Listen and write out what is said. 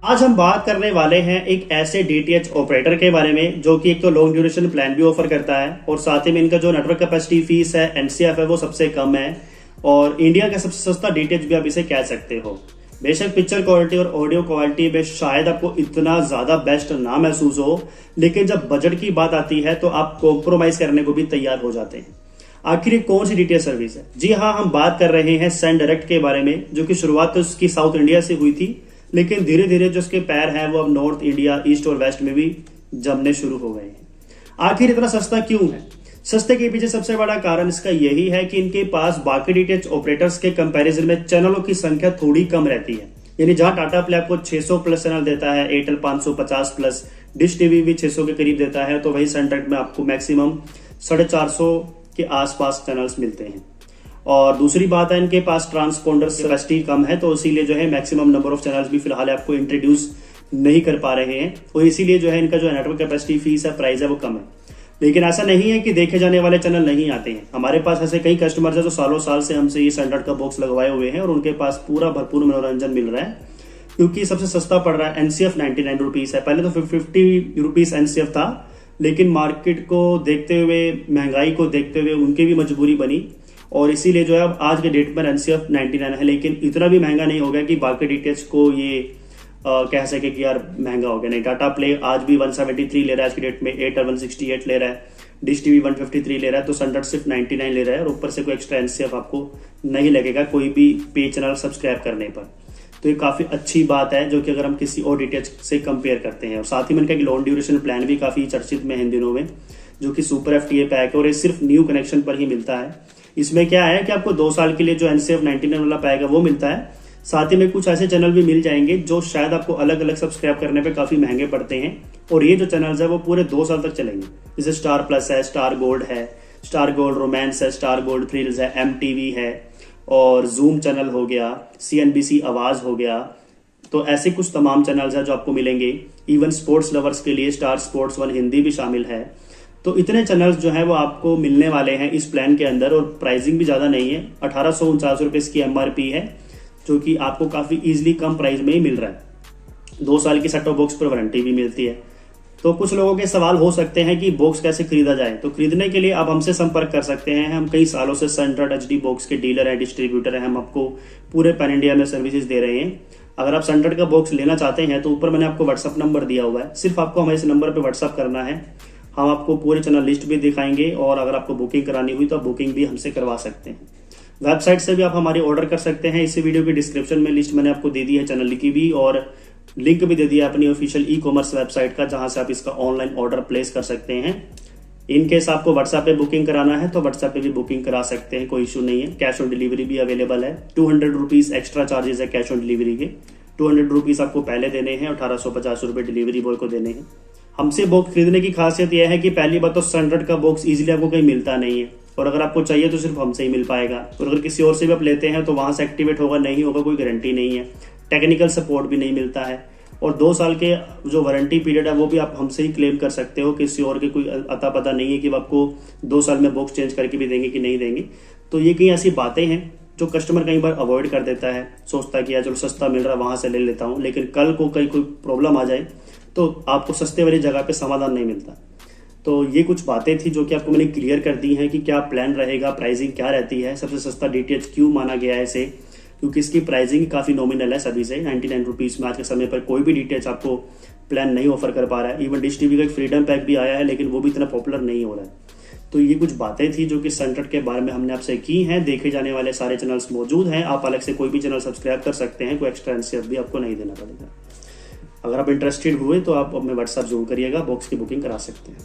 आज हम बात करने वाले हैं एक ऐसे डीटीएच ऑपरेटर के बारे में जो कि एक तो लॉन्ग ड्यूरेशन प्लान भी ऑफर करता है और साथ ही में इनका जो नेटवर्क कैपेसिटी फीस है एनसीएफ है वो सबसे कम है और इंडिया का सबसे सस्ता डीटीएच भी आप इसे कह सकते हो। बेशक पिक्चर क्वालिटी और ऑडियो क्वालिटी में शायद आपको इतना ज्यादा बेस्ट ना महसूस हो, लेकिन जब बजट की बात आती है तो आप कॉम्प्रोमाइज करने को भी तैयार हो जाते हैं। आखिर ये कौन सी डीटीएच सर्विस है? जी हाँ, हम बात कर रहे हैं सेंड डायरेक्ट के बारे में, जो कि शुरुआत तो उसकी साउथ इंडिया से हुई थी, लेकिन धीरे धीरे जो उसके पैर हैं वो अब नॉर्थ इंडिया, ईस्ट और वेस्ट में भी जमने शुरू हो गए हैं। आखिर इतना सस्ता क्यों है? सस्ते के पीछे सबसे बड़ा कारण इसका यही है कि इनके पास बाकी डीटीएच ऑपरेटर्स के कंपैरिजन में चैनलों की संख्या थोड़ी कम रहती है। यानी जहां टाटा प्ले आपको 600 प्लस चैनल देता है, एयरटेल 550 प्लस, डिश टीवी भी 600 के करीब देता है, तो वही सन डायरेक्ट में आपको मैक्सिमम 450 के आसपास चैनल्स मिलते हैं। और दूसरी बात है, इनके पास ट्रांसपोंडर कैपेसिटी कम है, तो इसीलिए जो है मैक्सिमम नंबर ऑफ चैनल्स भी फिलहाल आपको इंट्रोड्यूस नहीं कर पा रहे हैं और इसीलिए जो है इनका जो नेटवर्क कैपेसिटी फीस है, प्राइस है, वो कम है। लेकिन ऐसा नहीं है कि देखे जाने वाले चैनल नहीं आते हैं। हमारे पास ऐसे कई कस्टमर्स हैं जो सालों साल से हमसे ये स्टैंडर्ड का बॉक्स लगवाए हुए हैं और उनके पास पूरा भरपूर मनोरंजन मिल रहा है, क्योंकि सबसे सस्ता पड़ रहा है। एनसीएफ 99 रुपीज है, पहले तो 50 रुपीज एनसीएफ था, लेकिन मार्केट को देखते हुए, महंगाई को देखते हुए उनकी भी मजबूरी बनी और इसीलिए जो है अब आज के डेट पर एनसीएफ 99 है। लेकिन इतना भी महंगा नहीं हो गया कि बाकी डीटीएच को ये कह सके कि यार महंगा हो गया। नहीं, टाटा प्ले आज भी 173 ले रहा है आज की डेट में, एयरटेल 168 ले रहा है, डिश टीवी 153 ले रहा है, तो सन डायरेक्ट सिर्फ 99 ले रहा है और ऊपर से कोई एक्स्ट्रा एनसीएफ आपको नहीं लगेगा कोई भी पे चैनल सब्सक्राइब करने पर। तो ये काफी अच्छी बात है, जो कि अगर हम किसी और डीटीएच से कंपेयर करते हैं। और साथ ही में इनका एक लॉन्ग ड्यूरेशन प्लान भी काफी चर्चित में है इन दिनों में, जो कि सुपर एफटीए पैक है और ये सिर्फ न्यू कनेक्शन पर ही मिलता है। इसमें क्या है कि आपको 2 साल के लिए जो एनसीएफ 99 वाला पैक है वो मिलता है, साथ ही में कुछ ऐसे चैनल भी मिल जाएंगे जो शायद आपको अलग अलग सब्सक्राइब करने पे काफी महंगे पड़ते हैं और ये जो चैनल्स है वो पूरे 2 साल तक चलेंगे। जैसे स्टार प्लस है, स्टार गोल्ड है, स्टार गोल्ड रोमांस है, स्टार गोल्ड थ्रिल्स है, एमटीवी है और जूम चैनल हो गया, सीएनबीसी आवाज हो गया। तो ऐसे कुछ तमाम चैनल्स हैं जो आपको मिलेंगे। इवन स्पोर्ट्स लवर्स के लिए स्टार स्पोर्ट्स 1 हिंदी भी शामिल है। तो इतने चैनल्स जो है वो आपको मिलने वाले हैं इस प्लान के अंदर और प्राइसिंग भी ज्यादा नहीं है। 1849 रुपए इसकी एमआरपी है, जो कि आपको काफी इजीली कम प्राइस में ही मिल रहा है। 2 साल की सेट टॉप बॉक्स पर वारंटी भी मिलती है। तो कुछ लोगों के सवाल हो सकते हैं कि बॉक्स कैसे खरीदा जाए। तो खरीदने के लिए आप हमसे संपर्क कर सकते हैं। हम कई सालों से स्टैंडर्ड एचडी बॉक्स के डीलर है, डिस्ट्रीब्यूटर है। हम आपको पूरे पैन इंडिया में सर्विसेज दे रहे हैं। अगर आप स्टैंडर्ड का बॉक्स लेना चाहते हैं तो ऊपर मैंने आपको व्हाट्सअप नंबर दिया हुआ है, सिर्फ आपको हमें इस नंबर पर व्हाट्सअप करना है। हम आपको पूरे चैनल लिस्ट भी दिखाएंगे और अगर आपको बुकिंग करानी हुई तो आप बुकिंग भी हमसे करवा सकते हैं। वेबसाइट से भी आप हमारी ऑर्डर कर सकते हैं। इस वीडियो की डिस्क्रिप्शन में लिस्ट मैंने आपको दे दी है चैनल की भी, और लिंक भी दे दिया अपनी ऑफिशियल ई-कॉमर्स वेबसाइट का, जहां से आप इसका ऑनलाइन ऑर्डर प्लेस कर सकते हैं। इन केस आपको व्हाट्सएप पे बुकिंग कराना है तो व्हाट्सएप पे भी बुकिंग करा सकते हैं, कोई इशू नहीं है। कैश ऑन डिलीवरी भी अवेलेबल है। 200 रुपीज एक्स्ट्रा चार्जेस है कैश ऑन डिलीवरी के। 200 रुपीज आपको पहले देने हैं, 1850 रुपए डिलीवरी बॉय को देने हैं। हमसे बॉक्स खरीदने की खासियत यह है कि पहली बात तो स्टैंडर्ड का बॉक्स इजीली आपको कहीं मिलता नहीं है और अगर आपको चाहिए तो सिर्फ हमसे ही मिल पाएगा। और अगर किसी और से भी आप लेते हैं तो वहां से एक्टिवेट होगा नहीं होगा कोई गारंटी नहीं है। टेक्निकल सपोर्ट भी नहीं मिलता है और 2 साल के जो वारंटी पीरियड है वो भी आप हमसे ही क्लेम कर सकते हो। किसी और के कोई अता पता नहीं है कि वो आपको 2 साल में बॉक्स चेंज करके भी देंगे कि नहीं देंगे। तो ये कई ऐसी बातें हैं जो कस्टमर कई बार अवॉइड कर देता है, सोचता है कि यार चलो सस्ता मिल रहा है वहां से ले लेता हूँ, लेकिन कल को कहीं कोई प्रॉब्लम आ जाए तो आपको सस्ते वाली जगह पे समाधान नहीं मिलता। तो ये कुछ बातें थी जो कि आपको मैंने क्लियर कर दी हैं कि क्या प्लान रहेगा, प्राइसिंग क्या रहती है, सबसे सस्ता डीटीएच क्यों माना गया है इसे, क्योंकि इसकी प्राइसिंग काफी नॉमिनल है सभी से। 99 रुपीज में आज के समय पर कोई भी डीटीएच आपको प्लान नहीं ऑफर कर पा रहा है। इवन डिश टीवी का एक फ्रीडम पैक भी आया है, लेकिन वो भी इतना पॉपुलर नहीं हो रहा है। तो ये कुछ बातें थी जो कि स्टैंडर्ड के बारे में हमने आपसे की हैं। देखे जाने वाले सारे चैनल्स मौजूद हैं, आप अलग से कोई भी चैनल सब्सक्राइब कर सकते हैं, कोई एक्स्ट्रा एनसीएफ भी आपको नहीं देना पड़ेगा। अगर आप इंटरेस्टेड हुए तो आप अपने व्हाट्सएप जरूर करिएगा, बॉक्स की बुकिंग करा सकते हैं।